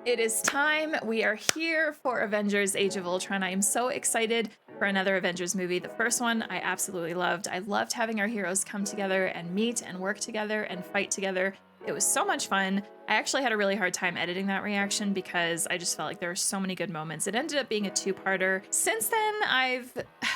It is time. We are here for Avengers Age of Ultron. I am so excited for another Avengers movie. The first one I absolutely loved. I loved having our heroes come together and meet and work together and fight together. It was so much fun. I actually had a really hard time editing that reaction because I just felt like there were so many good moments. It ended up being a two-parter. Since then, I've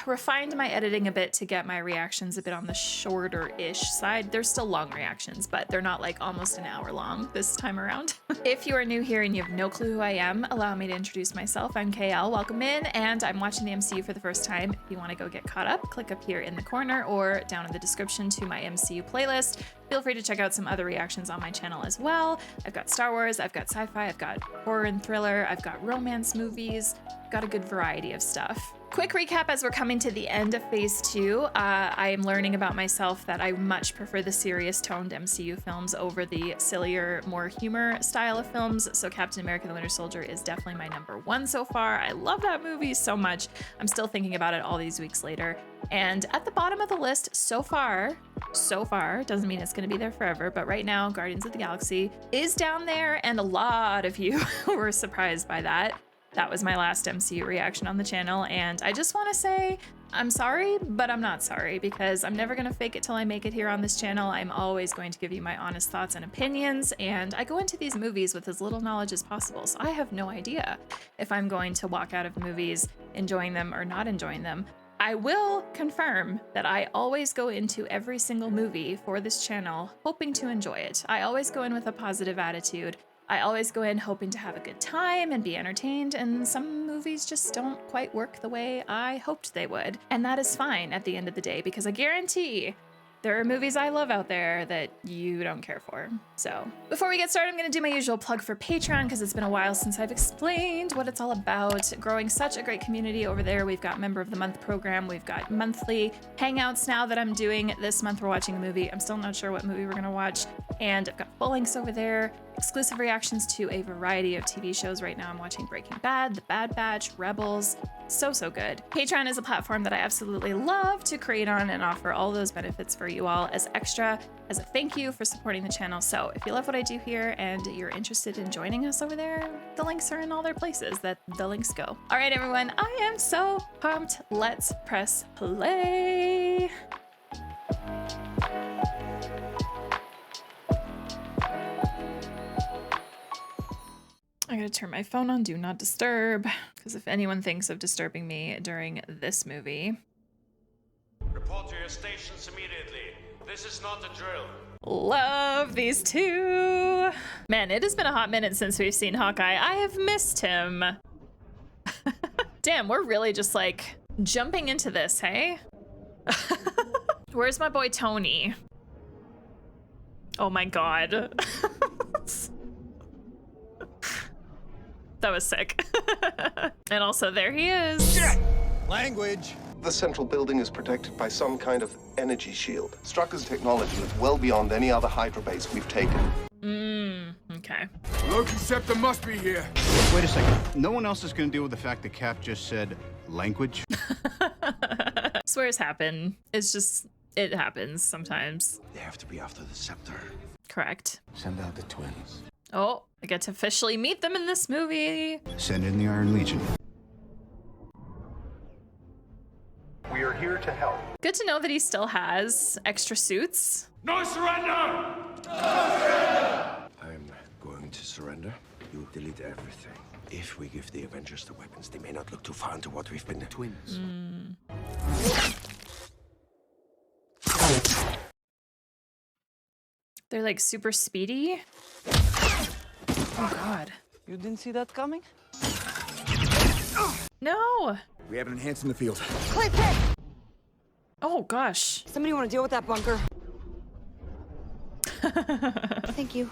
refined my editing a bit to get my reactions a bit on the shorter-ish side. They're still long reactions, but they're not like almost an hour long this time around. If you are new here and you have no clue who I am, allow me to introduce myself. I'm KL, welcome in, and I'm watching the MCU for the first time. If you want to go get caught up, click up here in the corner or down in the description to my MCU playlist. Feel free to check out some other reactions on my channel as well. I've got Star Wars, I've got sci-fi, I've got horror and thriller, I've got romance movies, got a good variety of stuff. Quick recap as we're coming to the end of phase 2. I am learning about myself that I much prefer the serious toned MCU films over the sillier, more humor style of films. So Captain America: The Winter Soldier is definitely my #1 so far. I love that movie so much. I'm still thinking about it all these weeks later. And at the bottom of the list so far, doesn't mean it's gonna be there forever, but right now Guardians of the Galaxy is down there, and a lot of you were surprised by that. That was my last MCU reaction on the channel, and I just want to say I'm sorry, but I'm not sorry, because I'm never going to fake it till I make it here on this channel. I'm always going to give you my honest thoughts and opinions, and I go into these movies with as little knowledge as possible, so I have no idea if I'm going to walk out of movies enjoying them or not enjoying them. I will confirm that I always go into every single movie for this channel hoping to enjoy it. I always go in with a positive attitude. I always go in hoping to have a good time and be entertained, and some movies just don't quite work the way I hoped they would. And that is fine at the end of the day, because I guarantee there are movies I love out there that you don't care for. So before we get started, I'm gonna do my usual plug for Patreon, because it's been a while since I've explained what it's all about. Growing such a great community over there. We've got Member of the Month program. We've got monthly hangouts now that I'm doing. This month we're watching a movie. I'm still not sure what movie we're gonna watch. And I've got full links over there. Exclusive reactions to a variety of TV shows. Right now I'm watching Breaking Bad, The Bad Batch, Rebels. So good. Patreon is a platform that I absolutely love to create on and offer all those benefits for you all as extra, as a thank you for supporting the channel. So if you love what I do here and you're interested in joining us over there, the links are in all their places that the links go. All right, everyone, I am so pumped. Let's press play. I gotta turn my phone on Do Not Disturb, because if anyone thinks of disturbing me during this movie. Report to your stations immediately. This is not a drill. Love these two. Man, it has been a hot minute since we've seen Hawkeye. I have missed him. Damn, we're really just like jumping into this, hey? Where's my boy Tony? Oh my God. That was sick. And also there he is. Language. The central building is protected by some kind of energy shield. Strucker's technology is well beyond any other Hydra base we've taken. Okay. Loki Scepter must be here. Wait a second. No one else is going to deal with the fact that Cap just said language? Swears happen. It's just, it happens sometimes. They have to be after the scepter. Correct. Send out the twins. Oh, I get to officially meet them in this movie. Send in the Iron Legion. We are here to help. Good to know that he still has extra suits. No surrender! I'm going to surrender. You delete everything. If we give the Avengers the weapons, they may not look too far into what we've been. Twins. They're like super speedy. Oh God. You didn't see that coming? No. We have an enhance in the field. Click it! Oh gosh. Somebody want to deal with that bunker? Thank you.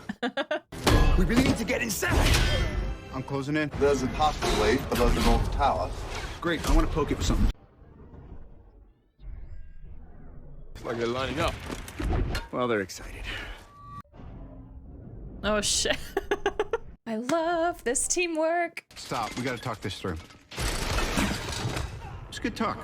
We really need to get inside. I'm closing in. There's a passageway below the North Tower. Great, I want to poke it with something. It's like they're lining up. Well, they're excited. Oh shit. I love this teamwork. Stop, we got to talk this through. It's good talk.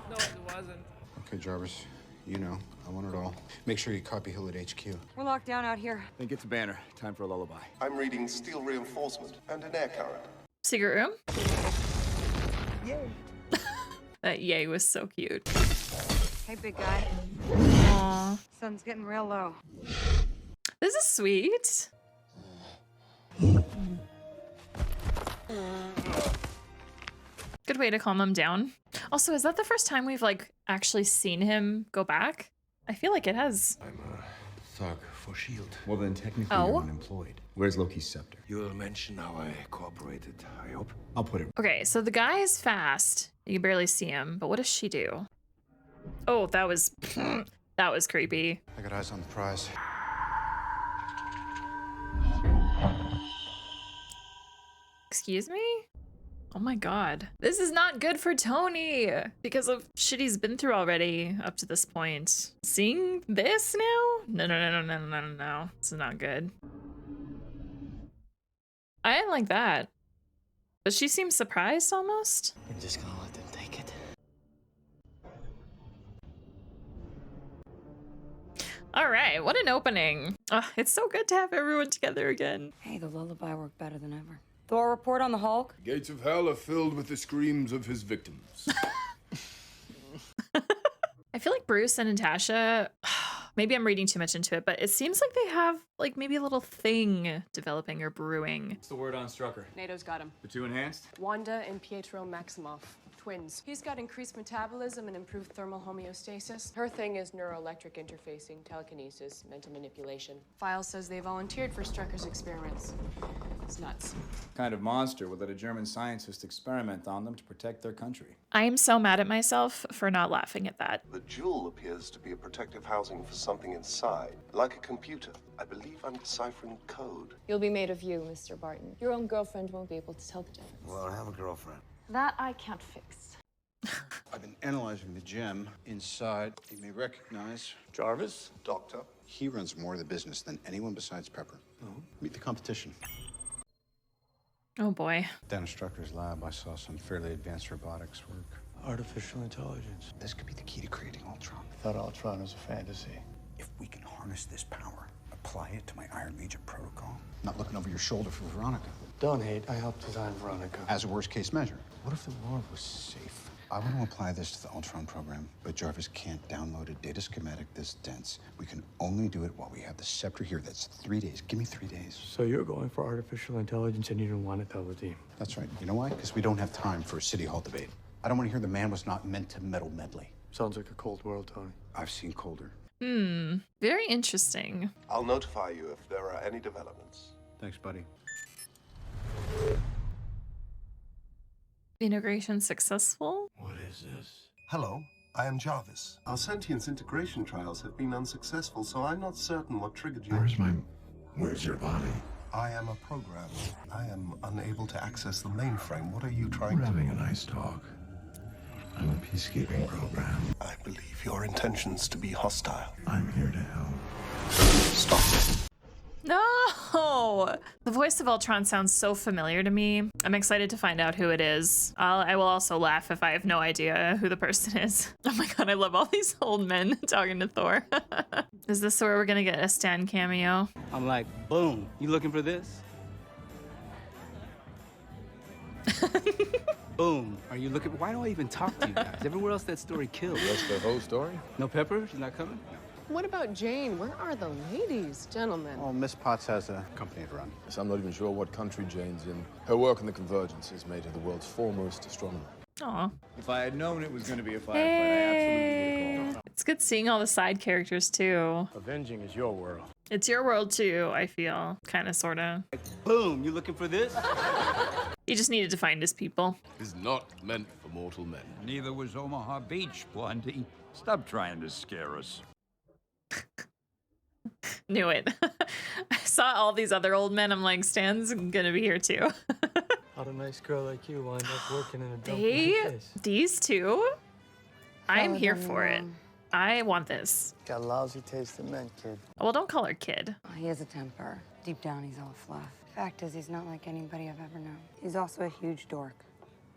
No, it wasn't. Okay, Jarvis, you know, I want it all. Make sure you copy Hill at HQ. We're locked down out here. Then get to Banner. Time for a lullaby. I'm reading steel reinforcement and an air current. Secret room? Yay. That yay was so cute. Hey, big guy. Aww. Sun's getting real low. This is sweet. Good way to calm him down. Also, is that the first time we've like actually seen him go back? I feel like it has. I'm a thug for S.H.I.E.L.D. Well, then technically Oh. you're unemployed. Where's Loki's scepter? You'll mention how I cooperated, I hope. I'll put it. Okay, so the guy is fast. You can barely see him, but what does she do? Oh, that was that was creepy. I got eyes on the prize. Excuse me? Oh my god. This is not good for Tony because of shit he's been through already up to this point. Seeing this now? No. This is not good. I didn't like that. But she seems surprised almost. I'm just gonna let them take it. All right, what an opening. It's so good to have everyone together again. Hey, the lullaby worked better than ever. Thor report on the Hulk? Gates of hell are filled with the screams of his victims. I feel like Bruce and Natasha, maybe I'm reading too much into it, but it seems like they have like maybe a little thing developing or brewing. What's the word on Strucker? NATO's got him. The two enhanced? Wanda and Pietro Maximoff. Twins. He's got increased metabolism and improved thermal homeostasis. Her thing is neuroelectric interfacing, telekinesis, mental manipulation. File says they volunteered for Strucker's experiments. It's nuts. Kind of monster would let a German scientist experiment on them to protect their country. I am so mad at myself for not laughing at that. The jewel appears to be a protective housing for something inside, like a computer. I believe I'm deciphering code. You'll be made of you, Mr. Barton. Your own girlfriend won't be able to tell the difference. Well, I have a girlfriend. That I can't fix. I've been analyzing the gem inside. You may recognize Jarvis? Doctor? he runs more of the business than anyone besides Pepper. Meet the competition. Oh boy. Down in Strucker's lab, I saw some fairly advanced robotics work. Artificial intelligence. This could be the key to creating Ultron. I thought Ultron was a fantasy. If we can harness this power, apply it to my Iron Agent protocol, not looking over your shoulder for Veronica. Don't hate, I helped design Veronica. As a worst case measure, what if the world was safe? I want to apply this to the Ultron program, but Jarvis can't download a data schematic this dense. We can only do it while we have the scepter here. That's 3 days. Give me 3 days. So you're going for artificial intelligence and you don't want to tell the team? That's right. You know why? Because we don't have time for a city hall debate. I don't want to hear the man was not meant to meddle medley. Sounds like a cold world, Tony. I've seen colder. Very interesting. I'll notify you if there are any developments. Thanks, buddy. Integration successful? What is this? Hello, I am Jarvis. Our sentience integration trials have been unsuccessful, so I'm not certain what triggered you. Where's your body? I am a program. I am unable to access the mainframe. What are you trying We're to... having a nice talk. I'm a peacekeeping program. I believe your intentions to be hostile. I'm here to help. Stop. No! The voice of Ultron sounds so familiar to me. I'm excited to find out who it is. I will also laugh if I have no idea who the person is. Oh my god, I love all these old men talking to Thor. Is this where we're gonna get a Stan cameo? I'm like, boom, you looking for this? Boom, are you looking? Why do I even talk to you guys? Everywhere else that story killed. That's the whole story? No Pepper? She's not coming? What about Jane? Where are the ladies, gentlemen? Oh, Miss Potts has a company to run. Yes, I'm not even sure what country Jane's in. Her work in the Convergence has made her the world's foremost astronomer. Aw. If I had known it was going to be a firefight, I Hey. absolutely would have called. It's good seeing all the side characters too. Avenging is your world. It's your world too, I feel. Kinda, sorta. Boom, you looking for this? He just needed to find his people. Is not meant for mortal men. Neither was Omaha Beach, Blondie. Stop trying to scare us. Knew it. I saw all these other old men. I'm like, Stan's gonna be here too. How'd a nice girl like you wind up working in a dump They, like this? these two, I'm Follow here them for it. along. I want this. Got a lousy taste in men, kid. Well, don't call her kid. He has a temper. Deep down, he's all fluff. Fact is, he's not like anybody I've ever known. He's also a huge dork.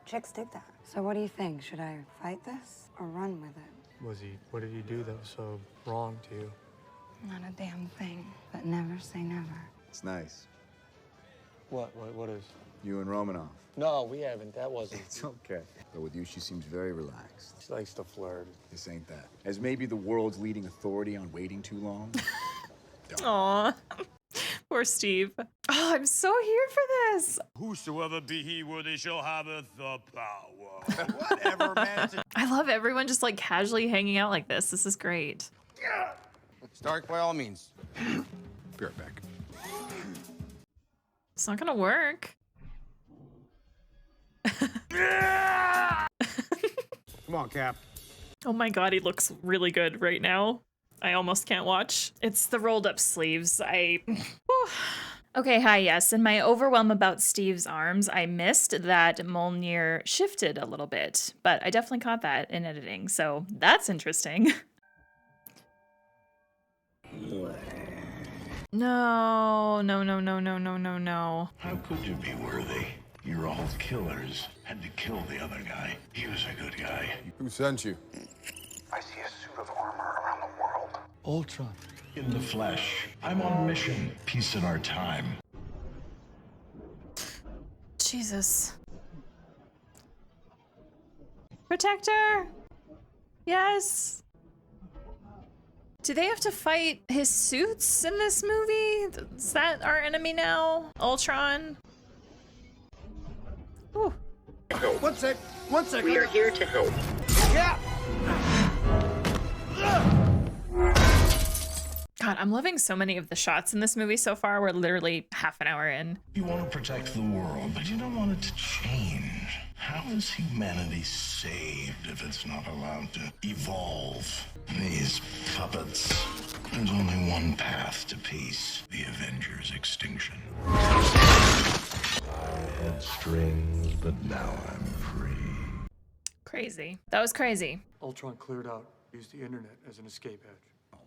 Chicks dig that. So what do you think? Should I fight this or run with it? What did he do that was so wrong to you? Not a damn thing, but never say never. It's nice. What is? You and Romanoff. No, we haven't. That wasn't. It's okay. But with you, she seems very relaxed. She likes to flirt. This ain't that. As maybe the world's leading authority on waiting too long. Aw. Poor Steve. Oh, I'm so here for this. Whosoever be he worthy shall have the power. Whatever, man. I love everyone just like casually hanging out like this. This is great. Stark, by all means. Be right back. It's not gonna work. Come on, Cap. Oh my god, he looks really good right now. I almost can't watch. It's the rolled up sleeves. Okay, hi, yes. In my overwhelm about Steve's arms, I missed that Mjolnir shifted a little bit, but I definitely caught that in editing, so that's interesting. No. How could you be worthy? You're all killers. Had to kill the other guy. He was a good guy. Who sent you? I see a suit of armor around the world. Ultron. In the flesh. I'm on mission. Peace in our time. Jesus. Protector! Yes! Do they have to fight his suits in this movie? Is that our enemy now? Ultron? Ooh. One second. We are here to help. Yeah. God, I'm loving so many of the shots in this movie so far. We're literally half an hour in. You want to protect the world, but you don't want it to change. How is humanity saved if it's not allowed to evolve? These puppets. There's only one path to peace. The Avengers' extinction. I had strings, but now I'm free. Crazy. That was crazy. Ultron cleared out. Used the internet as an escape hatch.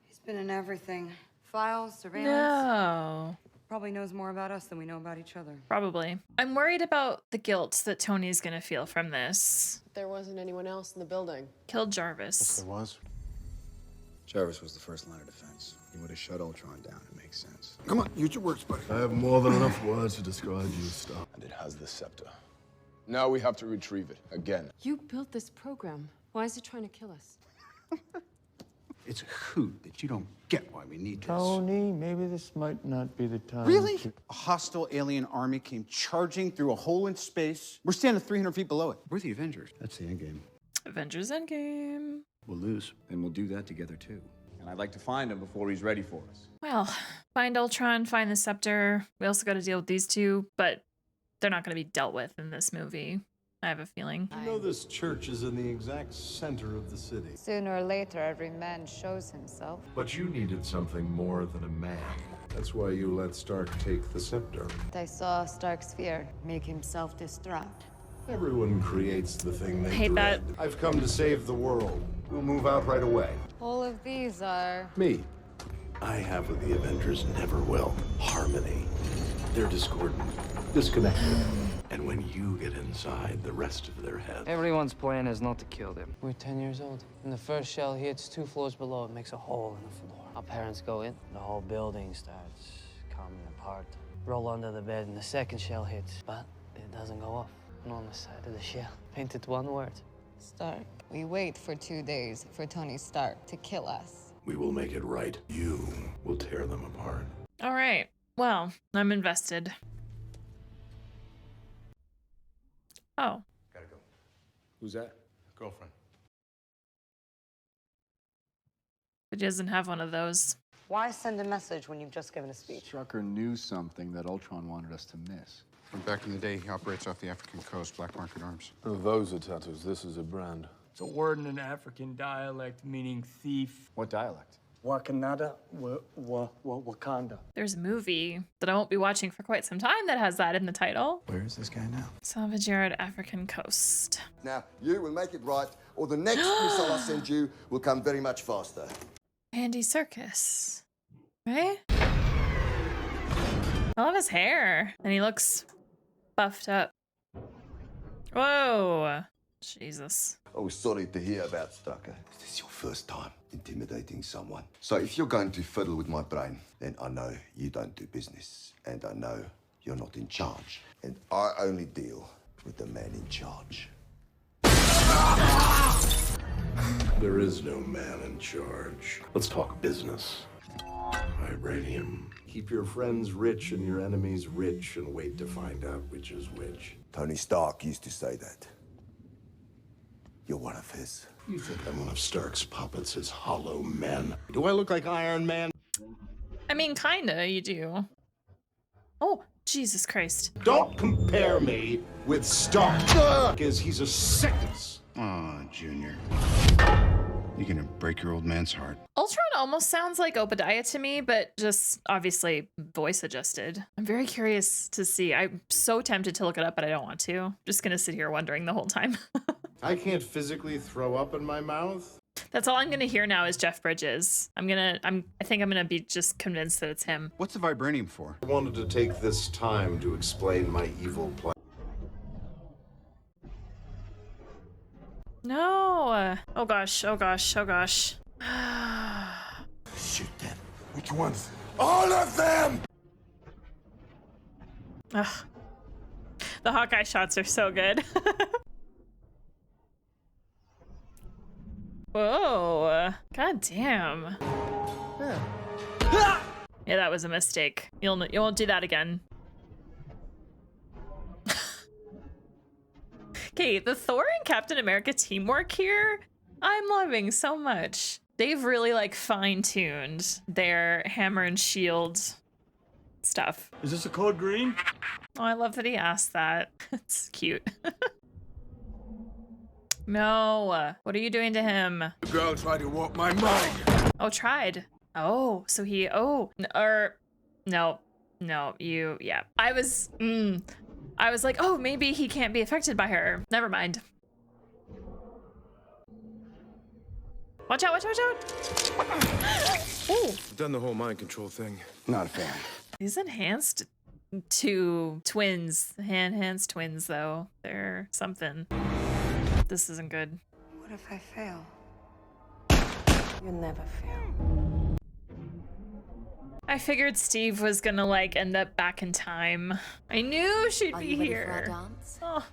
He's been in everything. Files, surveillance. No. Probably knows more about us than we know about each other. Probably. I'm worried about the guilt that Tony's gonna feel from this. There wasn't anyone else in the building. Killed Jarvis. There was. Jarvis was the first line of defense. He would have shut Ultron down. It makes sense. Come on, use your words, buddy. I have more than enough words to describe you, Stark. And it has the scepter. Now we have to retrieve it again. You built this program. Why is it trying to kill us? It's a hoot that you don't get why we need this. Tony, maybe this might not be the time. Really? A hostile alien army came charging through a hole in space. We're standing 300 feet below it. We're the Avengers. That's the end game. Avengers Endgame. We'll lose. Then we'll do that together too. And I'd like to find him before he's ready for us. Well, find Ultron, find the scepter. We also got to deal with these two, but they're not going to be dealt with in this movie. I have a feeling. You know this church is in the exact center of the city. Sooner or later, every man shows himself. But you needed something more than a man. That's why you let Stark take the scepter. I saw Stark's fear make him self-destruct. Everyone creates the thing they Hate that. dread. I've come to save the world. We'll move out right away. All of these are... Me. I have what the Avengers never will. Harmony. They're discordant, disconnected. And when you get inside, the rest of their heads. Everyone's plan is not to kill them. We're 10 years old. When the first shell hits 2 floors below, it makes a hole in the floor. Our parents go in, the whole building starts coming apart. Roll under the bed, and the second shell hits, but it doesn't go off. And on the side of the shell, painted one word. Stark. We wait for 2 days for Tony Stark to kill us. We will make it right. You will tear them apart. All right. Well, I'm invested. Oh. Gotta go. Who's that? Girlfriend. But he doesn't have one of those. Why send a message when you've just given a speech? Strucker knew something that Ultron wanted us to miss. From back in the day, he operates off the African coast, Black Market Arms. Oh, those are tattoos. This is a brand. It's a word in an African dialect meaning thief. What dialect? Wakanada, Wakanda. There's a movie that I won't be watching for quite some time that has that in the title. Where is this guy now? Salvage Yard, African Coast. Now, you will make it right, or the next missile I send you will come very much faster. Andy Serkis. Right? I love his hair. And he looks buffed up. Whoa. Jesus. Oh, sorry to hear about Strucker. Is this your first time intimidating someone? So if you're going to fiddle with my brain, then I know you don't do business. And I know you're not in charge. And I only deal with the man in charge. There is no man in charge. Let's talk business. Vibranium. Keep your friends rich and your enemies rich and wait to find out which is which. Tony Stark used to say that. You're one of his. You think I'm one of Stark's puppets, his hollow men? Do I look like Iron Man? I mean, kinda, you do. Oh, Jesus Christ. Don't compare me with Stark, because he's a sickness. Aw, Junior. You're gonna break your old man's heart. Ultron almost sounds like Obadiah to me, but just obviously voice adjusted. I'm very curious to see. I'm so tempted to look it up, but I don't want to. Just gonna sit here wondering the whole time. I can't physically throw up in my mouth. That's all I'm gonna hear now is Jeff Bridges. I think I'm gonna be just convinced that it's him. What's the vibranium for? I wanted to take this time to explain my evil plan. No. Oh gosh, oh gosh, oh gosh. Shoot them. Which ones? All of them! Ugh. The Hawkeye shots are so good. Whoa. God damn. Yeah, that was a mistake. You won't do that again. Okay, the Thor and Captain America teamwork here, I'm loving so much. They've really like fine-tuned their hammer and shield stuff. Is this a code green? Oh, I love that he asked that. It's cute. No, what are you doing to him? The girl tried to walk my mind. Oh, tried. Oh, so he, no, yeah. I was like, oh, maybe he can't be affected by her. Never mind. Watch out, watch out, watch out. Ooh. I've done the whole mind control thing. Not a fan. These enhanced twins, enhanced twins though, they're something. This isn't good. What if I fail? You'll never fail. I figured Steve was gonna like end up back in time. I knew she'd be here. Oh.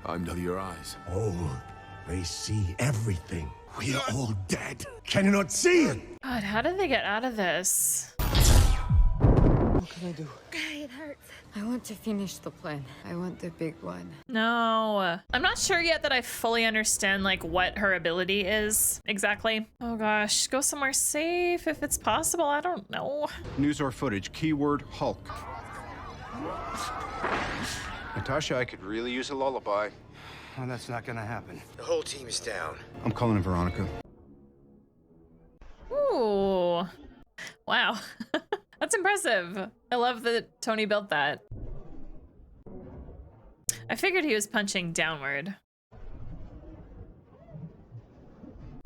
Under your eyes. Oh, they see everything. We are all dead. Can you not see it? God, how did they get out of this? What can I do? It hurts. I want to finish the plan. I want the big one. No, I'm not sure yet that I fully understand like what her ability is exactly. Oh gosh, go somewhere safe if it's possible. I don't know. News or footage, keyword Hulk. Natasha, I could really use a lullaby. Well, that's not gonna happen. The whole team is down. I'm calling in Veronica. Ooh, wow. That's impressive. I love that Tony built that. I figured he was punching downward.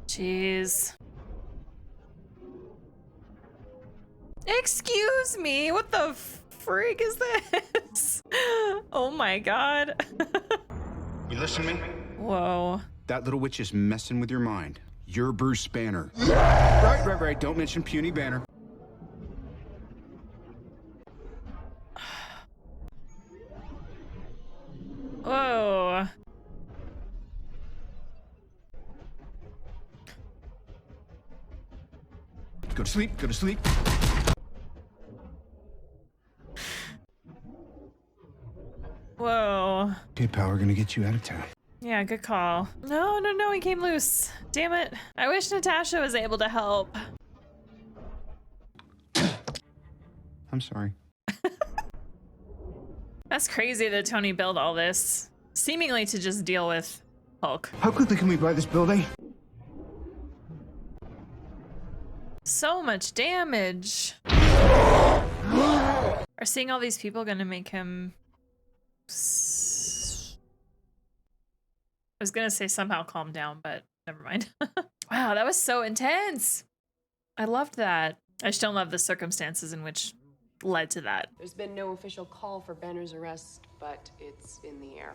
Jeez. Excuse me, what the freak is this? Oh my God. You listen to me? Whoa. That little witch is messing with your mind. You're Bruce Banner. Right. Don't mention puny Banner. Whoa. Go to sleep, go to sleep. Whoa. Okay, pal, we're gonna get you out of town. Yeah, good call. No, he came loose. Damn it. I wish Natasha was able to help. I'm sorry. That's crazy that Tony built all this, seemingly to just deal with Hulk. How quickly can we buy this building? So much damage. Are seeing all these people gonna make him... I was gonna say somehow calm down, but never mind. Wow, that was so intense. I loved that. I just don't love the circumstances in which led to that. There's been no official call for Banner's arrest, but it's in the air.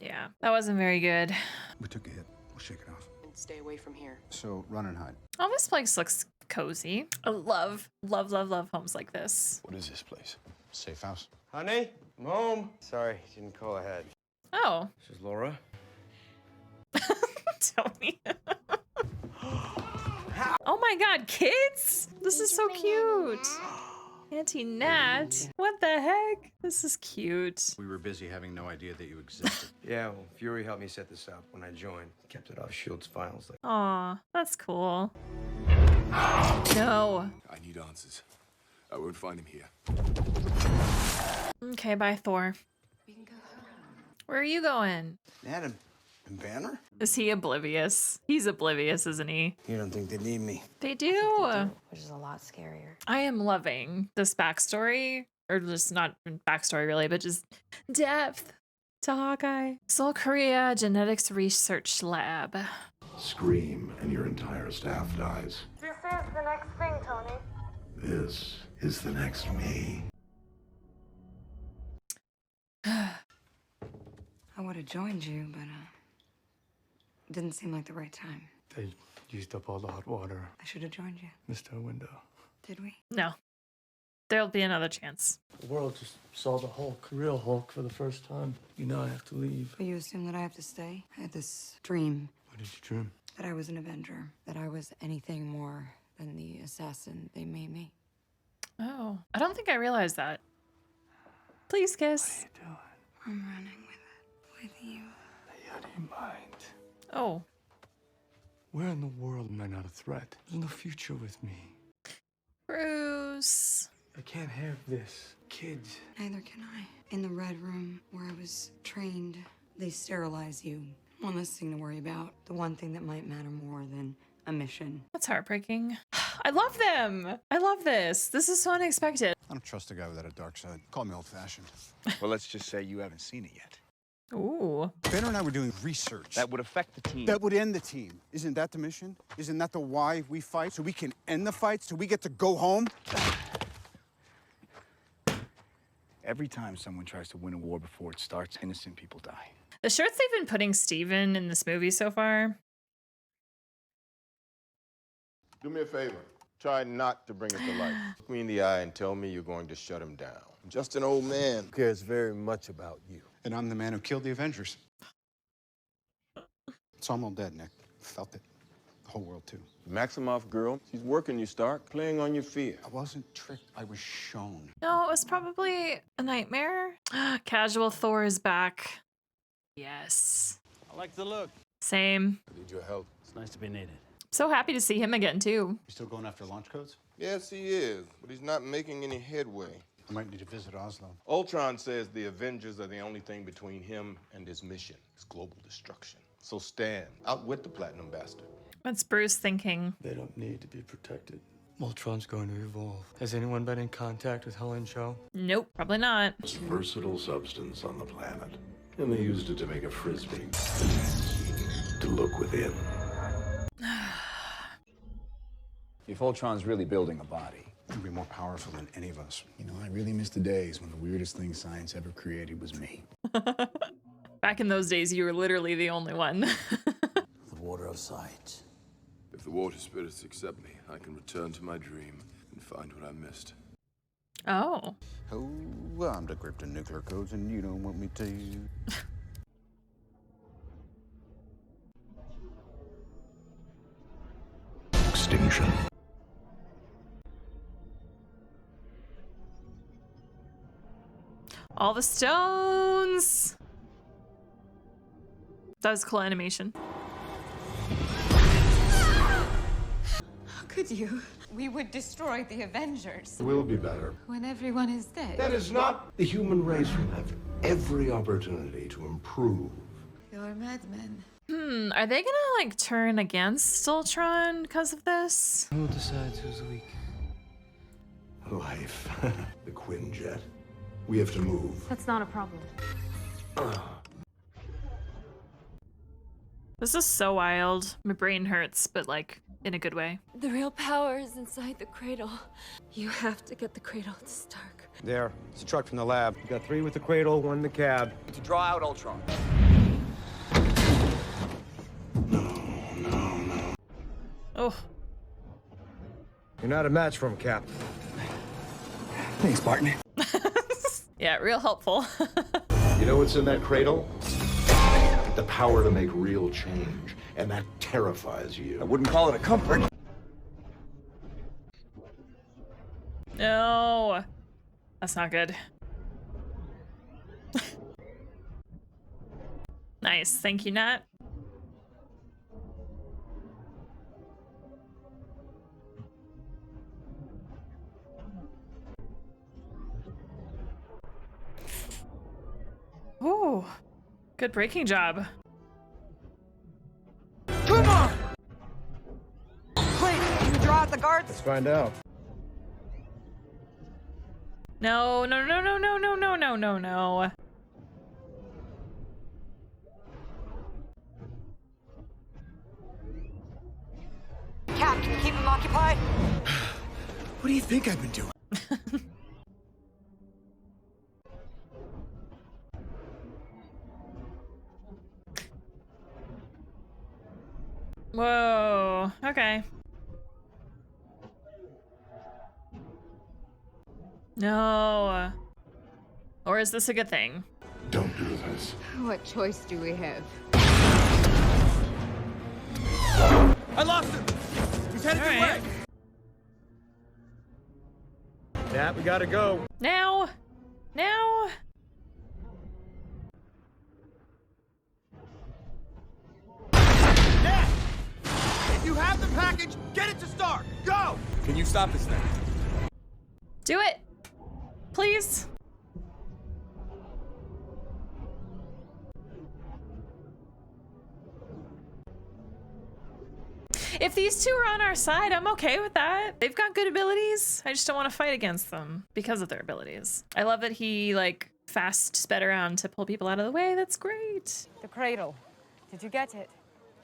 Yeah, that wasn't very good. We took a hit. We'll shake it off. Stay away from here. So run and hide. Oh, this place looks cozy. I love homes like this. What is this place? Safe house. Honey, I'm home. Sorry, didn't call ahead. Oh. This is Laura. Tony. Oh my god, kids! This is so cute. Auntie Nat. What the heck? This is cute. We were busy having no idea that you existed. Yeah, well, Fury helped me set this up when I joined. Kept it off S.H.I.E.L.D.'s files. Aw, that's cool. No. I need answers. I won't find him here. Okay, bye, Thor. Where are you going? Adam and Banner? Is he oblivious? He's oblivious, isn't he? You don't think they need me? They do. Which is a lot scarier. I am loving this backstory, or just not backstory really, but just depth to Hawkeye. Seoul, Korea Genetics Research Lab. Scream and your entire staff dies. This is the next thing, Tony. This is the next me. I would have joined you, but it didn't seem like the right time. They used up all the hot water. I should have joined you. Missed our window. Did we? No. There'll be another chance. The world just saw the Hulk, the real Hulk, for the first time. You know I have to leave. But you assume that I have to stay? I had this dream. What did you dream? That I was an Avenger. That I was anything more than the assassin they made me. Oh, I don't think I realized that. Please kiss. What are you doing? I'm running with it. With you. How do you mind? Oh. Where in the world am I not a threat? There's no future with me. Bruce. I can't have this. Kids. Neither can I. In the Red Room, where I was trained, they sterilize you. One less thing to worry about. The one thing that might matter more than a mission. That's heartbreaking. I love them. I love this. This is so unexpected. I don't trust a guy without a dark side. Call me old-fashioned. Well, let's just say you haven't seen it yet. Ooh. Banner and I were doing research. That would affect the team. That would end the team. Isn't that the mission? Isn't that the why we fight? So we can end the fight? So we get to go home? Every time someone tries to win a war before it starts, innocent people die. The shirts they've been putting Steven in this movie so far. Do me a favor. Try not to bring it to life. Look me in the eye and tell me you're going to shut him down. I'm just an old man who cares very much about you. And I'm the man who killed the Avengers. So I'm all dead, Nick. Felt it. The whole world, too. The Maximoff girl, she's working you, Stark, playing on your fear. I wasn't tricked. I was shown. No, it was probably a nightmare. Casual Thor is back. Yes. I like the look. Same. I need your help. It's nice to be needed. So happy to see him again, too. You still going after launch codes? Yes, he is, but he's not making any headway. I might need to visit Oslo. Ultron says the Avengers are the only thing between him and his mission. It's global destruction. So stand, outwit the Platinum Bastard. What's Bruce thinking? They don't need to be protected. Ultron's going to evolve. Has anyone been in contact with Helen Cho? Nope, probably not. Most versatile substance on the planet. And they used it to make a frisbee. To look within. If Ultron's really building a body, He'd be more powerful than any of us. you know, I really miss the days when the weirdest thing science ever created was me. Back in those days, you were literally the only one. The water of sight. If the water spirits accept me, I can return to my dream and find what I missed. Oh. Oh, well, I'm decrypting nuclear codes and you don't want me to. Extinction. All the stones. That was cool animation. How could you? We would destroy the Avengers. We'll be better. When everyone is dead. That is not. The human race will have every opportunity to improve. You're madmen. Are they gonna, like, turn against Ultron because of this? Who decides who's weak? Life. The Quinjet. We have to move. That's not a problem. This is so wild. My brain hurts, but, like, in a good way. The real power is inside the cradle. You have to get the cradle to Stark. There. It's a truck from the lab. You got 3 with the cradle, 1 in the cab. To draw out Ultron. Oh. You're not a match for him, Cap. Thanks, partner. Yeah, real helpful. You know what's in that cradle? The power to make real change, and that terrifies you. I wouldn't call it a comfort. No. That's not good. Nice. Thank you, Nat. Ooh. Good braking job. Come on! Wait, can you draw out the guards? Let's find out. No, no, no, no, no, no, no, no, no, no. Cap, can you keep him occupied? What do you think I've been doing? Whoa. Okay. No. Or is this a good thing? Don't do this. What choice do we have? I lost him! He's headed your way! Nat, we gotta go. Now. Now. Nat! If you have the package, get it to Stark! Go! Can you stop this thing? Do it. Please. If these two are on our side, I'm okay with that. They've got good abilities. I just don't want to fight against them because of their abilities. I love that he like fast sped around to pull people out of the way. That's great. The cradle. Did you get it?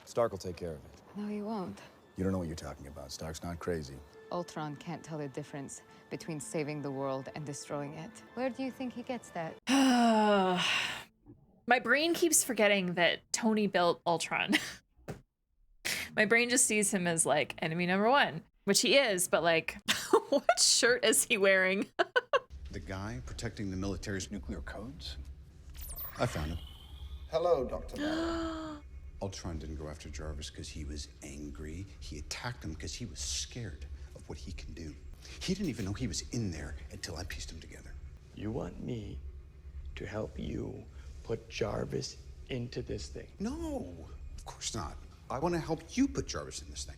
Stark will take care of it. No, he won't. You don't know what you're talking about. Stark's not crazy. Ultron can't tell the difference between saving the world and destroying it. Where do you think he gets that? My brain keeps forgetting that Tony built Ultron. My brain just sees him as like enemy number one, which he is, but like, what shirt is he wearing? The guy protecting the military's nuclear codes? I found him. Hello, Dr. Banner. Ultron didn't go after Jarvis because he was angry. He attacked him because he was scared of what he can do. He didn't even know he was in there until I pieced him together. You want me to help you put Jarvis into this thing? No, of course not. I want to help you put Jarvis in this thing.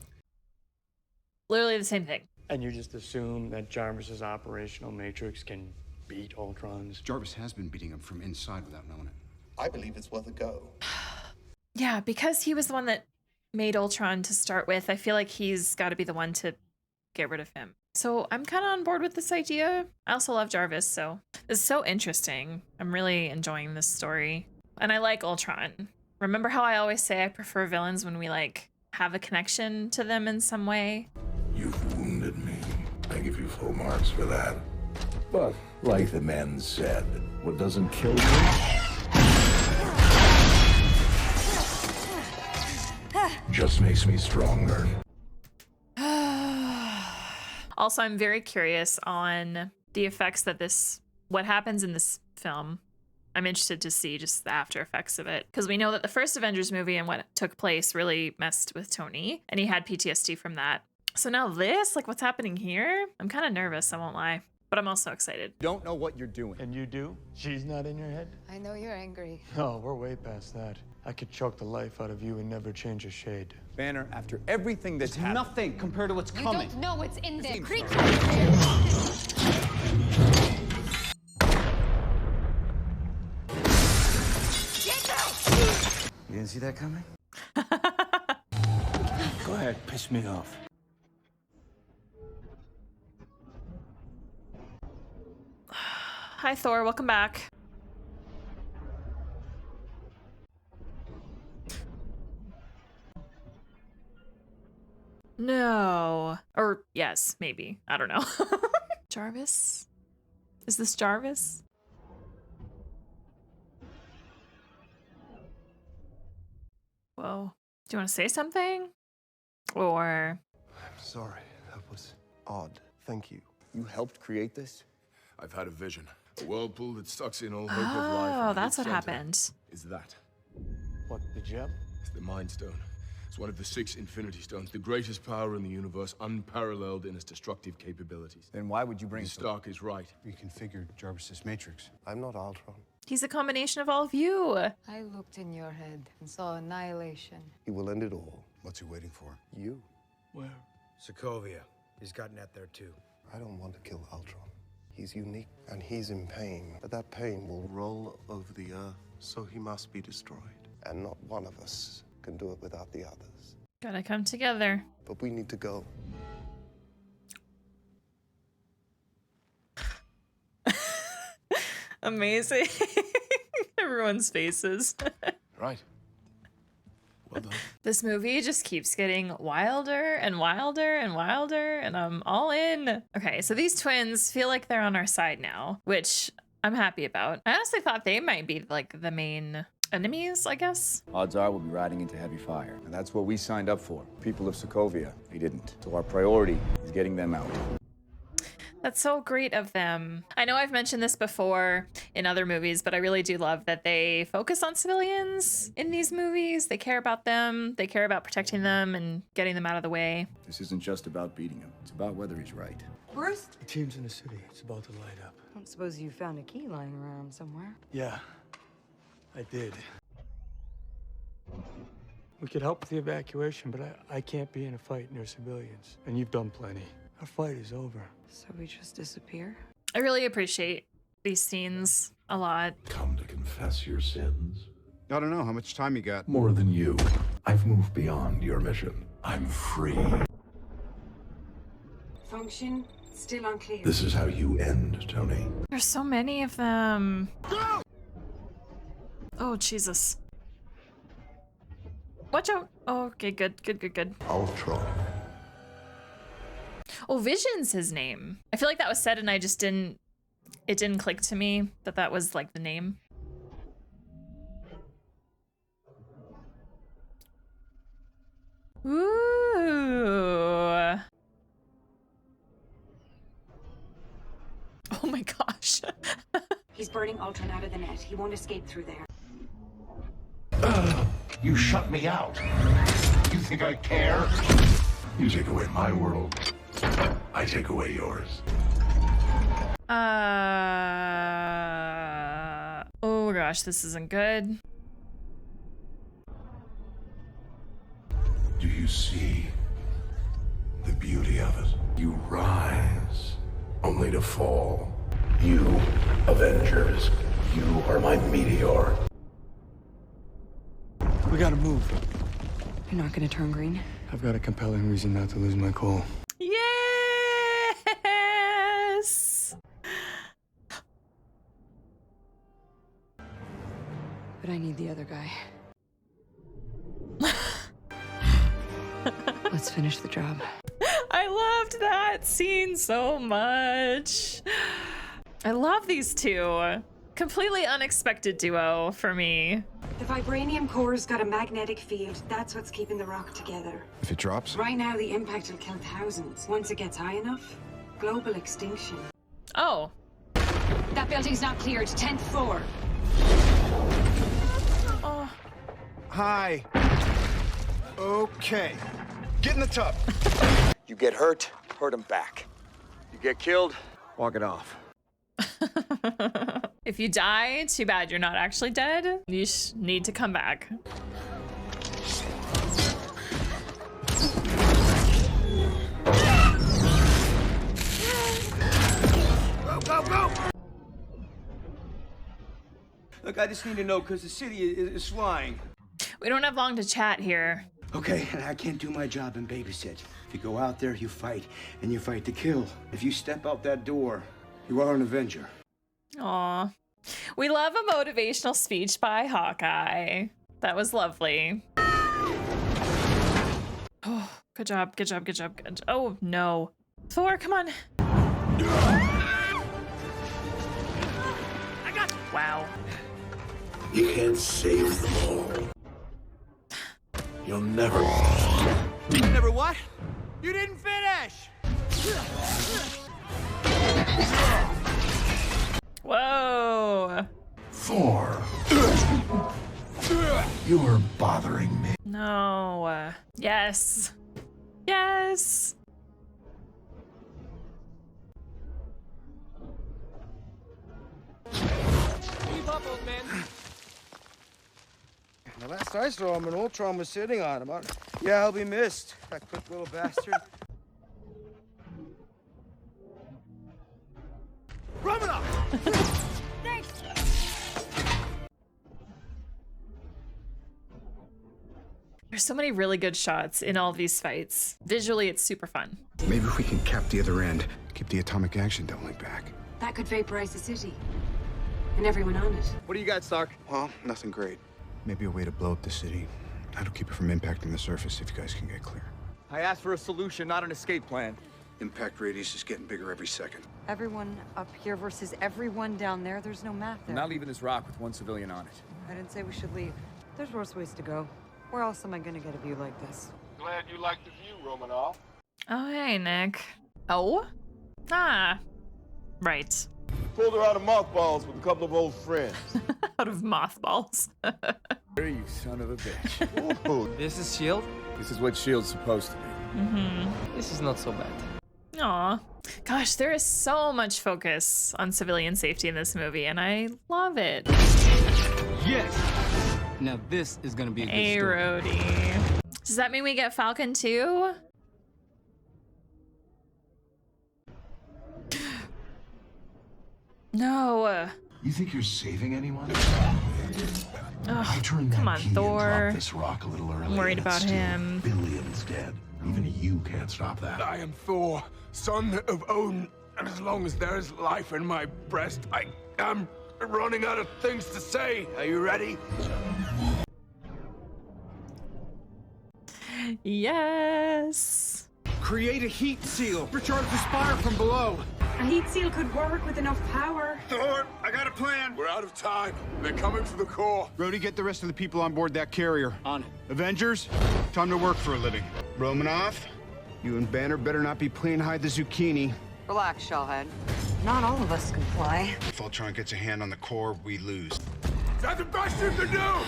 Literally the same thing. And you just assume that Jarvis's operational matrix can beat Ultron's? Jarvis has been beating him from inside without knowing it. I believe it's worth a go. Yeah, because he was the one that made Ultron to start with, I feel like he's got to be the one to get rid of him. So I'm kind of on board with this idea. I also love Jarvis, so it's so interesting. I'm really enjoying this story. And I like Ultron. Remember how I always say I prefer villains when we like have a connection to them in some way? You've wounded me. I give you full marks for that. But, like the men said, what doesn't kill you just makes me stronger. Also, I'm very curious on the effects that what happens in this film. I'm interested to see just the after effects of it. Because we know that the first Avengers movie and what took place really messed with Tony. And he had PTSD from that. So now this, like what's happening here? I'm kind of nervous, I won't lie. But I'm also excited. Don't know what you're doing. And you do? She's not in your head? I know you're angry. No, we're way past that. I could choke the life out of you and never change a shade. Banner, after everything that's happened... Nothing compared to what's coming. You don't know what's in there. Creature! You didn't see that coming? Go ahead, piss me off. Hi, Thor. Welcome back. No. Or yes, maybe. I don't know. Jarvis? Is this Jarvis? Whoa. Do you want to say something? Or Sorry, that was odd. Thank you. You helped create this? I've had a vision. A whirlpool that sucks in all hope of life. Oh, and that's its what center happened. Is that? What, the gem? It's the Mind Stone. It's one of the 6 Infinity Stones, the greatest power in the universe, unparalleled in its destructive capabilities. Then why would you bring Stark is right. Reconfigured Jarvis's matrix. I'm not Ultron. He's a combination of all of you. I looked in your head and saw annihilation. He will end it all. What's he waiting for? You. Where? Sokovia. He's got Net there too. I don't want to kill Ultron. He's unique and he's in pain, but that pain will roll over the earth, so he must be destroyed. And not one of us can do it without the others. Gotta come together. But we need to go. Amazing. Everyone's faces. Right. Well done. This movie just keeps getting wilder and wilder and wilder, and I'm all in. Okay, so these twins feel like they're on our side now, which I'm happy about. I honestly thought they might be like the main enemies, I guess. Odds are we'll be riding into heavy fire. And that's what we signed up for. People of Sokovia. They didn't. So our priority is getting them out. That's so great of them. I know I've mentioned this before in other movies, but I really do love that they focus on civilians in these movies. They care about them. They care about protecting them and getting them out of the way. This isn't just about beating him. It's about whether he's right. Bruce? The team's in the city. It's about to light up. I don't suppose you found a key lying around somewhere. Yeah, I did. We could help with the evacuation, but I can't be in a fight near civilians. And you've done plenty. Our fight is over. So we just disappear? I really appreciate these scenes a lot. Come to confess your sins. I don't know. How much time you got? More than you. I've moved beyond your mission. I'm free. Function still unclear. This is how you end, Tony. There's so many of them. Oh, Jesus. Watch out. Oh, okay, good. Ultron. Oh, Vision's his name. I feel like that was said and I just didn't, it didn't click to me that that was like the name. Ooh. Oh my gosh. He's burning Ultron out of the net. He won't escape through there. You shut me out. You think I care? You take away my world. I take away yours. Oh gosh, this isn't good. Do you see the beauty of it? You rise, only to fall. You, Avengers, you are my meteor. We gotta move. You're not gonna turn green? I've got a compelling reason not to lose my cool. Yes! But I need the other guy. Let's finish the job. I loved that scene so much. I love these two. Completely unexpected duo for me. The vibranium core's got a magnetic field. That's what's keeping the rock together. If it drops? Right now, the impact will kill thousands. Once it gets high enough, global extinction. Oh. That building's not cleared. 10th floor. Oh. Hi. Okay. Get in the tub. You get hurt, hurt him back. You get killed, walk it off. If you die, too bad you're not actually dead. You need to come back. Go! Look, I just need to know because the city is flying. We don't have long to chat here. Okay, and I can't do my job and babysit. If you go out there, you fight, and you fight to kill. If you step out that door, you are an Avenger. Aw. We love a motivational speech by Hawkeye. That was lovely. Oh, good job. Oh, no. Thor, come on. I got you. Wow. You can't save them all. You'll never. Never what? You didn't finish! Whoa. Thor. You are bothering me. No. Yes. Yes. Keep up, old man. The last I saw him, an Ultron was sitting on him. Yeah, he'll be missed. That quick little bastard. Romanoff! Thanks! There's so many really good shots in all of these fights. Visually, it's super fun. Maybe if we can cap the other end, keep the atomic action doubling back. That could vaporize the city. And everyone on it. What do you got, Stark? Well, nothing great. Maybe a way to blow up the city. That'll keep it from impacting the surface if you guys can get clear. I asked for a solution, not an escape plan. Impact radius is getting bigger every second. Everyone up here versus everyone down there. There's no math I'm there. not leaving this rock with one civilian on it. I didn't say we should leave. There's worse ways to go. Where else am I gonna get a view like this? Glad you like the view, Romanoff. Oh, hey, Nick. Oh? Ah. Right. Pulled her out of mothballs with a couple of old friends. Out of mothballs. You son of a bitch. Ooh. This is S.H.I.E.L.D.? This is what S.H.I.E.L.D.'s supposed to be. Mm-hmm. This is not so bad. Aw. Gosh, there is so much focus on civilian safety in this movie, and I love it. Yes! Now this is gonna be a good Hey, story. Rhodey. Does that mean we get Falcon too? No. You think you're saving anyone? Oh, I turned come that on, key and Thor. dropped this rock a little early. I'm worried and it's about still him. Billions dead. Even you can't stop that. I am Thor, son of Odin, and as long as there is life in my breast, I am running out of things to say. Are you ready? Yes. Create a heat seal. Recharge the spire from below. A heat seal could work with enough power. Thor, I got a plan. We're out of time. They're coming for the core. Rhodey, get the rest of the people on board that carrier. On it. Avengers, time to work for a living. Romanoff, you and Banner better not be playing hide the zucchini. Relax, Shellhead. Not all of us can fly. If Ultron gets a hand on the core, we lose. That's the best you can do.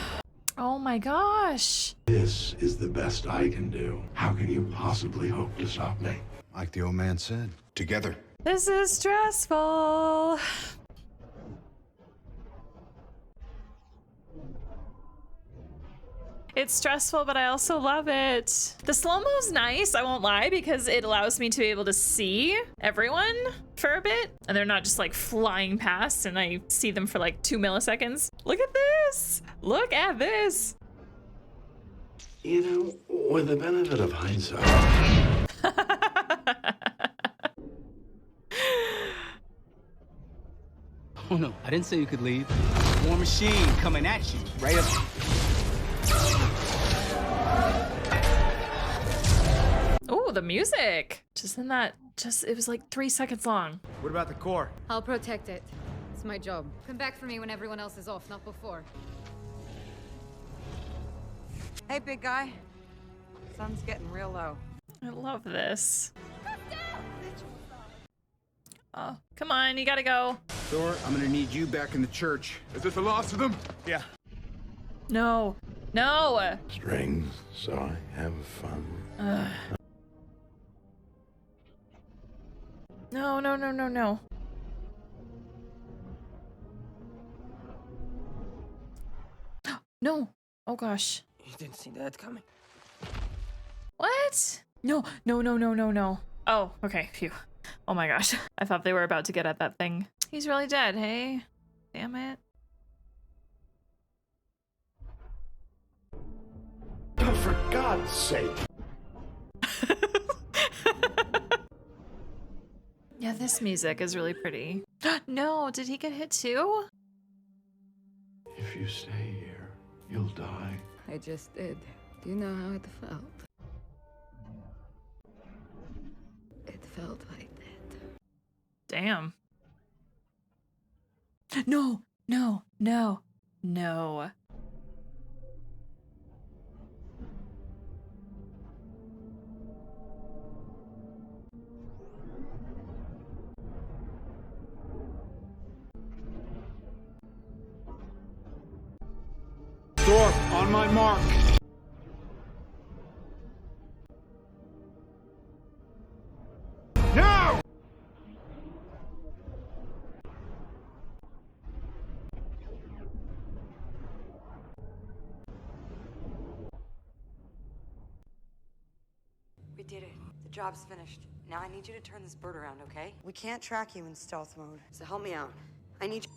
Oh my gosh. This is the best I can do. How can you possibly hope to stop me? Like the old man said, together. This is stressful. It's stressful, but I also love it. The slow-mo's nice, I won't lie, because it allows me to be able to see everyone for a bit, and they're not just like flying past and I see them for like 2 milliseconds. Look at this! Look at this! You know, with the benefit of hindsight, Oh no, I didn't say you could leave. War Machine coming at you, right up. Oh, the music! It was like 3 seconds long. What about the core? I'll protect it. It's my job. Come back for me when everyone else is off, not before. Hey, big guy. Sun's getting real low. I love this. Oh, come on, you gotta go. Thor, I'm gonna need you back in the church. Is this the last of them? Yeah. No. No! strings, so I have fun. Ugh. No, no, no, no, no. No. Oh gosh. You didn't see that coming. What? No, no, no, no, no, no. Oh, okay, phew. Oh my gosh. I thought they were about to get at that thing. He's really dead, hey? Damn it. Oh, for God's sake. Yeah, this music is really pretty. No, did he get hit too? If you stay here, you'll die. I just did. Do you know how it felt? It felt like that. Damn. No, no, no, no. On my mark. Now! We did it. The job's finished. Now I need you to turn this bird around, okay? We can't track you in stealth mode, so help me out. I need you.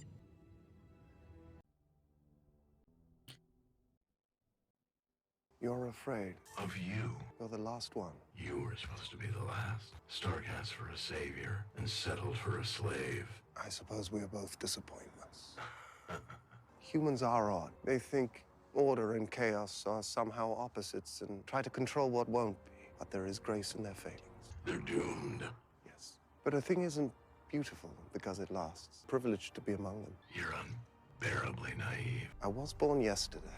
You're afraid. Of you. You're the last one. You were supposed to be the last. Stark asked for a savior and settled for a slave. I suppose we are both disappointments. Humans are odd. They think order and chaos are somehow opposites and try to control what won't be. But there is grace in their failings. They're doomed. Yes. But a thing isn't beautiful because it lasts. Privileged to be among them. You're unbearably naive. I was born yesterday.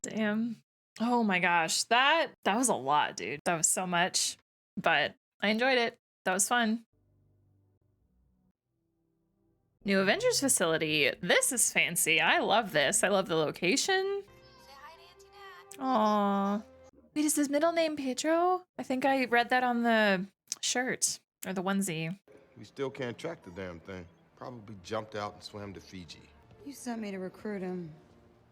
Damn. Oh my gosh. That was a lot, dude. That was so much. But I enjoyed it. That was fun. New Avengers facility. This is fancy. I love this. I love the location. Aww. Wait, is his middle name Pedro? I think I read that on the shirt or the onesie. We still can't track the damn thing. Probably jumped out and swam to Fiji. You sent me to recruit him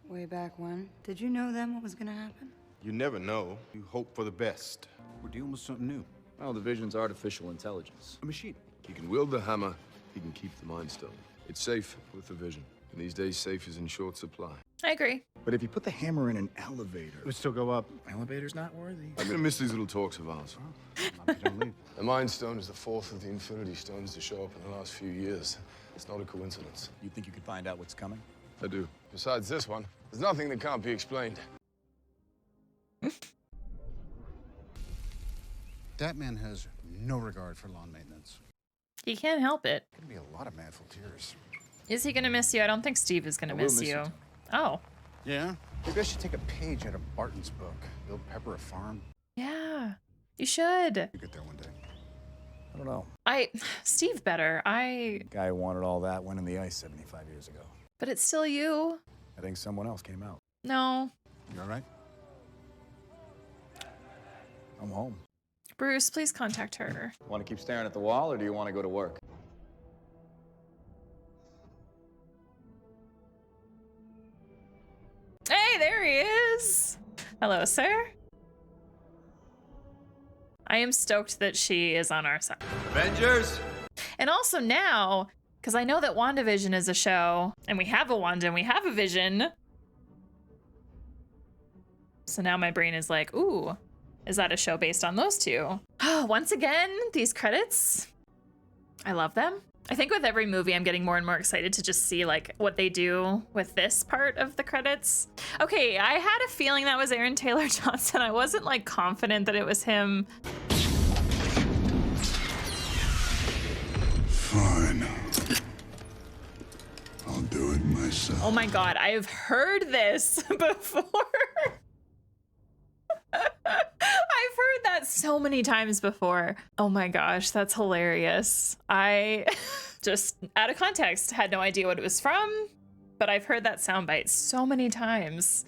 way back when. Did you know then what was gonna happen? You never know. You hope for the best. We're dealing with something new. Well, the Vision's artificial intelligence. A machine. He can wield the hammer, he can keep the Mind Stone. It's safe with the Vision. And these days, safe is in short supply. I agree. But if you put the hammer in an elevator, it would still go up. Elevator's not worthy. I'm gonna miss these little talks of ours. Not if you don't leave. The Mind Stone is the fourth of the Infinity Stones to show up in the last few years. It's not a coincidence. You think you can find out what's coming? I do. Besides this one, there's nothing that can't be explained. That man has no regard for lawn maintenance. He can't help it. Gonna be a lot of manful tears. Is he gonna miss you? I don't think Steve is gonna miss you. Oh. Yeah? Maybe I should take a page out of Barton's book. Build Pepper a farm. Yeah. You should. You get there one day. I don't know. Steve better. The guy who wanted all that went in the ice 75 years ago. But it's still you. I think someone else came out. No. You all right? I'm home. Bruce, please contact her. Want to keep staring at the wall, or do you want to go to work? Hey, there he is. Hello, sir. I am stoked that she is on our side. Avengers! And also now, because I know that WandaVision is a show, and we have a Wanda and we have a Vision. So now my brain is like, ooh, is that a show based on those two? Once again, these credits, I love them. I think with every movie, I'm getting more and more excited to just see like what they do with this part of the credits. Okay, I had a feeling that was Aaron Taylor Johnson. I wasn't like confident that it was him. Fine. I'll do it myself. Oh my God, I've heard this before. I've heard that so many times before. Oh my gosh, that's hilarious. I just, out of context, had no idea what it was from, but I've heard that soundbite so many times.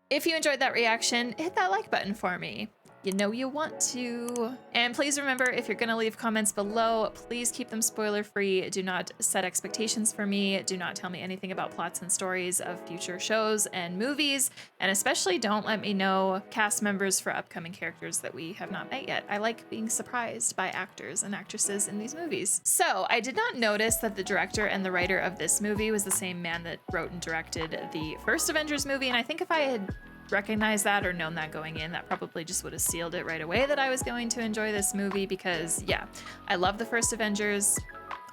If you enjoyed that reaction, hit that like button for me. You know you want to. And please remember, if you're gonna leave comments below, please keep them spoiler free. Do not set expectations for me. Do not tell me anything about plots and stories of future shows and movies. And especially don't let me know cast members for upcoming characters that we have not met yet. I like being surprised by actors and actresses in these movies. So I did not notice that the director and the writer of this movie was the same man that wrote and directed the first Avengers movie. And I think if I had recognized that or known that going in, that probably just would have sealed it right away that I was going to enjoy this movie, because yeah, I love the first Avengers.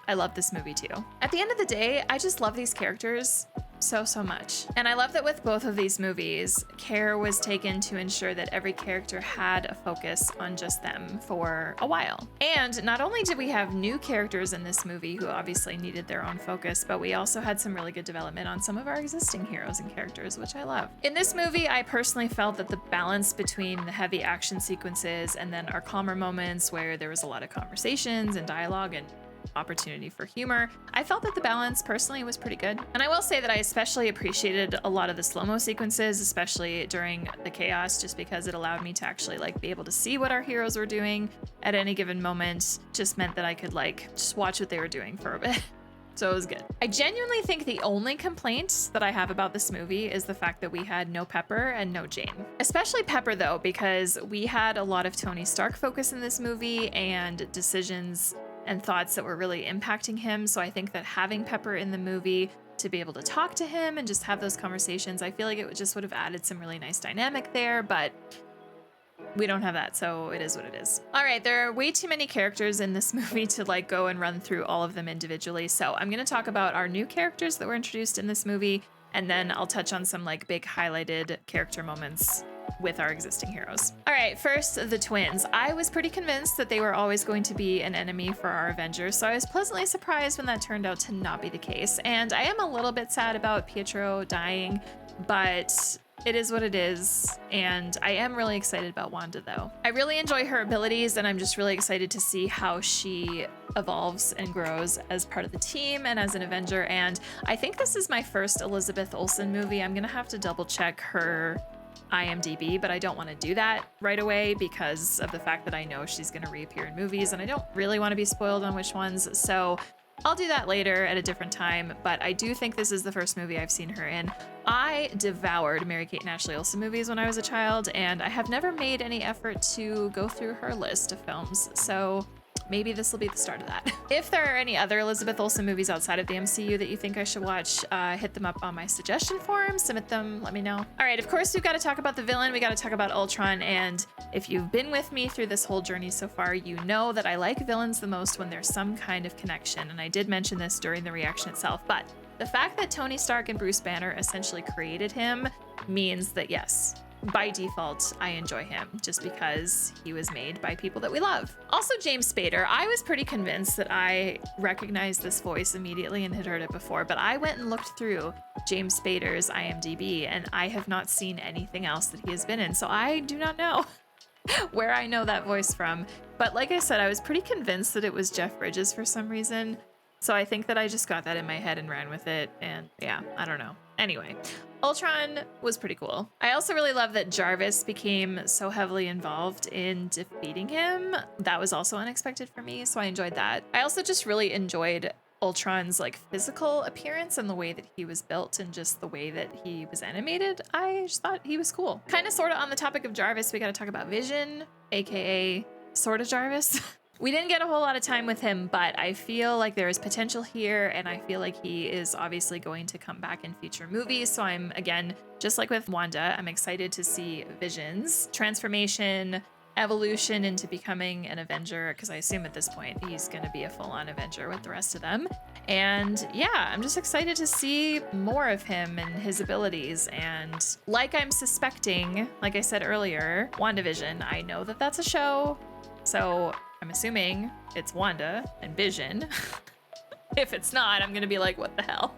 I love this movie too. At the end of the day, I just love these characters so much. And I love that with both of these movies, care was taken to ensure that every character had a focus on just them for a while. And not only did we have new characters in this movie who obviously needed their own focus, but we also had some really good development on some of our existing heroes and characters, which I love. In this movie, I personally felt that the balance between the heavy action sequences and then our calmer moments where there was a lot of conversations and dialogue and opportunity for humor. I felt that the balance personally was pretty good. And I will say that I especially appreciated a lot of the slow-mo sequences, especially during the chaos, just because it allowed me to actually like be able to see what our heroes were doing at any given moment. Just meant that I could like just watch what they were doing for a bit. So it was good. I genuinely think the only complaint that I have about this movie is the fact that we had no Pepper and no Jane. Especially Pepper though, because we had a lot of Tony Stark focus in this movie and decisions and thoughts that were really impacting him. So I think that having Pepper in the movie to be able to talk to him and just have those conversations, I feel like it just would have added some really nice dynamic there, but we don't have that, so it is what it is. All right, there are way too many characters in this movie to like go and run through all of them individually. So I'm gonna talk about our new characters that were introduced in this movie, and then I'll touch on some like big highlighted character moments with our existing heroes. All right, first, the twins. I was pretty convinced that they were always going to be an enemy for our Avengers, so I was pleasantly surprised when that turned out to not be the case. And I am a little bit sad about Pietro dying, but it is what it is, and I am really excited about Wanda though. I really enjoy her abilities, and I'm just really excited to see how she evolves and grows as part of the team and as an Avenger. And I think this is my first Elizabeth Olsen movie. I'm gonna have to double check her IMDb, but I don't want to do that right away because of the fact that I know she's gonna reappear in movies, and I don't really want to be spoiled on which ones. So I'll do that later at a different time, but I do think this is the first movie I've seen her in. I devoured Mary-Kate and Ashley Olsen movies when I was a child, and I have never made any effort to go through her list of films, so maybe this will be the start of that. If there are any other Elizabeth Olsen movies outside of the MCU that you think I should watch, hit them up on my suggestion forum, submit them, let me know. All right, of course, we've got to talk about the villain. We got to talk about Ultron, and if you've been with me through this whole journey so far, you know that I like villains the most when there's some kind of connection, and I did mention this during the reaction itself, but the fact that Tony Stark and Bruce Banner essentially created him means that yes, by default, I enjoy him just because he was made by people that we love. Also, James Spader. I was pretty convinced that I recognized this voice immediately and had heard it before, but I went and looked through James Spader's IMDb, and I have not seen anything else that he has been in, so I do not know where I know that voice from. But like I said, I was pretty convinced that it was Jeff Bridges for some reason, so I think that I just got that in my head and ran with it, and yeah, I don't know. Anyway, Ultron was pretty cool. I also really love that Jarvis became so heavily involved in defeating him. That was also unexpected for me, so I enjoyed that. I also just really enjoyed Ultron's like physical appearance and the way that he was built and just the way that he was animated. I just thought he was cool. Kind of sort of on the topic of Jarvis, we got to talk about Vision, aka sort of Jarvis. We didn't get a whole lot of time with him, but I feel like there is potential here, and I feel like he is obviously going to come back in future movies. So I'm, again, just like with Wanda, I'm excited to see Vision's transformation, evolution into becoming an Avenger, because I assume at this point he's going to be a full-on Avenger with the rest of them. And yeah, I'm just excited to see more of him and his abilities. And like I'm suspecting, like I said earlier, WandaVision, I know that that's a show, so I'm assuming it's Wanda and Vision. If it's not, I'm gonna be like, what the hell?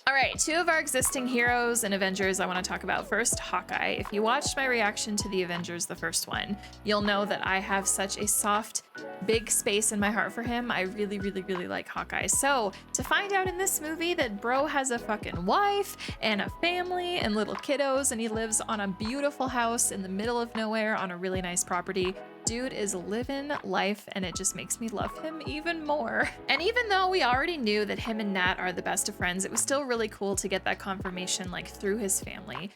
All right, two of our existing heroes and Avengers I want to talk about. First, Hawkeye. If you watched my reaction to the Avengers, the first one, you'll know that I have such a soft, big space in my heart for him. I really, really, really like Hawkeye. So to find out in this movie that bro has a fucking wife and a family and little kiddos, and he lives on a beautiful house in the middle of nowhere on a really nice property, dude is living life, and it just makes me love him even more. And even though we already knew that him and Nat are the best of friends, it was still really cool to get that confirmation like through his family.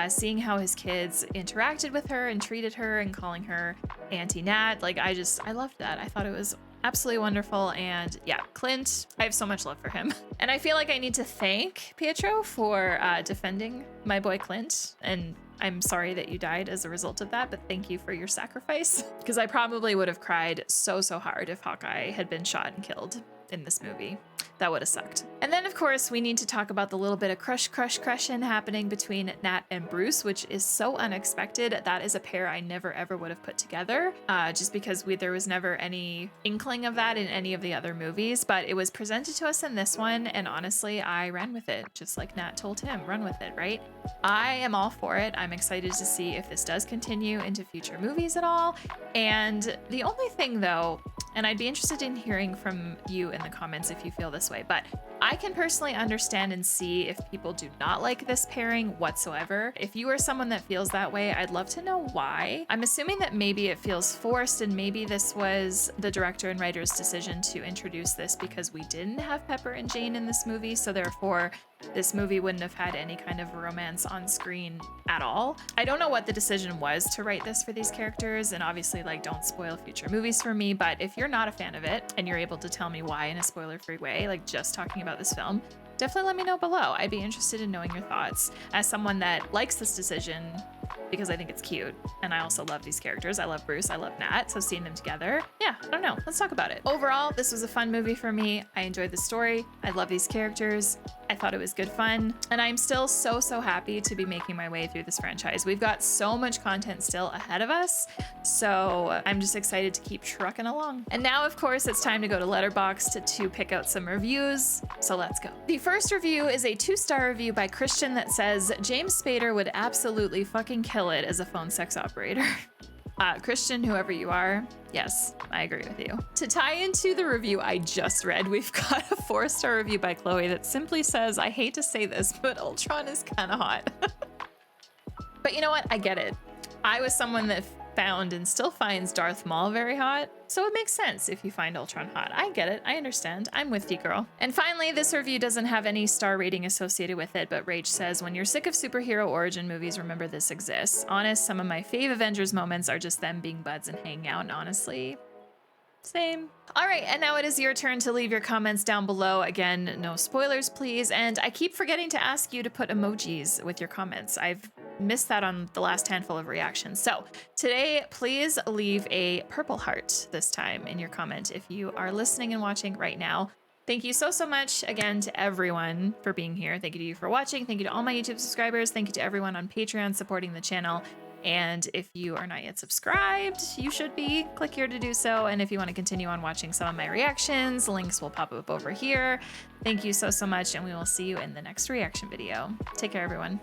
Seeing how his kids interacted with her and treated her and calling her Auntie Nat, like I loved that. I thought it was absolutely wonderful. And yeah, Clint, I have so much love for him. And I feel like I need to thank Pietro for defending my boy Clint, and I'm sorry that you died as a result of that, but thank you for your sacrifice, because I probably would have cried so hard if Hawkeye had been shot and killed in this movie. That would have sucked. And then of course we need to talk about the little bit of crushin' happening between Nat and Bruce, which is so unexpected. That is a pair I never ever would have put together, just because there was never any inkling of that in any of the other movies, but it was presented to us in this one, and honestly I ran with it, just like Nat told him, run with it, right? I am all for it. I'm excited to see if this does continue into future movies at all. And the only thing though And I'd be interested in hearing from you in the comments if you feel this way. But I can personally understand and see if people do not like this pairing whatsoever. If you are someone that feels that way, I'd love to know why. I'm assuming that maybe it feels forced and maybe this was the director and writer's decision to introduce this because we didn't have Pepper and Jane in this movie, so therefore this movie wouldn't have had any kind of romance on screen at all. I don't know what the decision was to write this for these characters, and obviously like don't spoil future movies for me, but if you're not a fan of it and you're able to tell me why in a spoiler-free way, like just talking about this film, definitely let me know below. I'd be interested in knowing your thoughts. As someone that likes this decision because I think it's cute, and I also love these characters. I love Bruce, I love Nat, so seeing them together, yeah, I don't know, let's talk about it. Overall, this was a fun movie for me. I enjoyed the story, I love these characters, I thought it was good fun, and I'm still so happy to be making my way through this franchise. We've got so much content still ahead of us, so I'm just excited to keep trucking along. And now, of course, it's time to go to Letterboxd to pick out some reviews, so let's go. The first review is a 2-star review by Christian that says, James Spader would absolutely fucking kill it as a phone sex operator. Christian, whoever you are, yes, I agree with you. To tie into the review I just read, we've got a 4-star review by Chloe that simply says, I hate to say this, but Ultron is kind of hot. But you know what? I get it. I was someone that found and still finds Darth Maul very hot, so it makes sense if you find Ultron hot. I get it, I understand, I'm with you, girl. And finally, this review doesn't have any star rating associated with it, but Rage says, when you're sick of superhero origin movies, remember this exists. Honest, some of my fave Avengers moments are just them being buds and hanging out, and honestly, same. All right, and now it is your turn to leave your comments down below. Again, no spoilers, please. And I keep forgetting to ask you to put emojis with your comments. I've missed that on the last handful of reactions. So today, please leave a purple heart this time in your comment if you are listening and watching right now. Thank you so much again to everyone for being here. Thank you to you for watching. Thank you to all my YouTube subscribers. Thank you to everyone on Patreon supporting the channel. And if you are not yet subscribed, you should be. Click here to do so. And if you want to continue on watching some of my reactions, links will pop up over here. Thank you so much, and we will see you in the next reaction video. Take care, everyone.